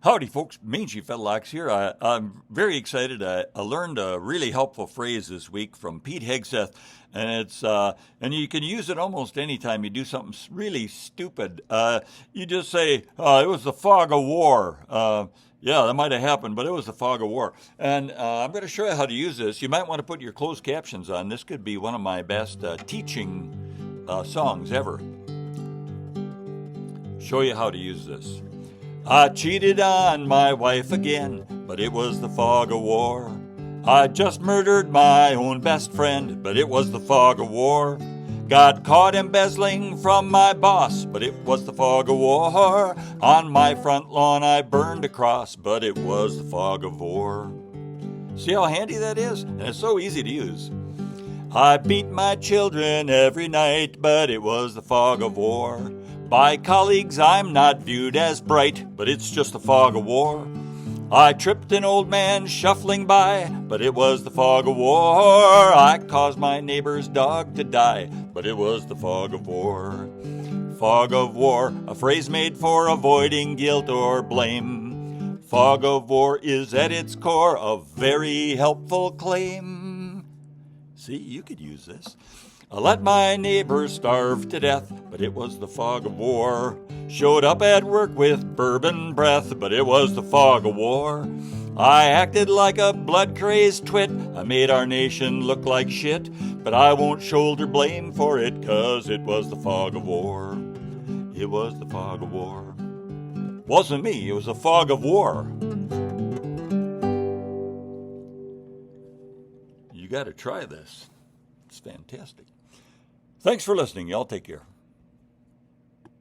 Howdy, folks. Mangy Fetlocks here. I'm very excited. I learned a really helpful phrase this week from Pete Kegseth, and you can use it almost anytime you do something really stupid. You just say, "It was the fog of war." Yeah, that might have happened, but it was the fog of war. And I'm going to show you how to use this. You might want to put your closed captions on. This could be one of my best teaching songs ever. Show you how to use this. I cheated on my wife again, but it was the fog of war. I just murdered my own best friend, but it was the fog of war. Got caught embezzling from my boss, but it was the fog of war. On my front lawn I burned a cross, but it was the fog of war. See how handy that is? And it's so easy to use. I beat my children every night, but it was the fog of war. By colleagues I'm not viewed as bright, but it's just the fog of war. I tripped an old man shuffling by, but it was the fog of war. I caused my neighbor's dog to die, but it was the fog of war. Fog of war, a phrase made for avoiding guilt or blame. Fog of war is at its core a very helpful claim. See, you could use this. I let my neighbor starve to death, but it was the fog of war. Showed up at work with bourbon breath, but it was the fog of war. I acted like a blood-crazed twit. I made our nation look like shit, but I won't shoulder blame for it, 'cause it was the fog of war. It was the fog of war. Wasn't me, it was the fog of war. You got to try this. It's fantastic. Thanks for listening. Y'all take care.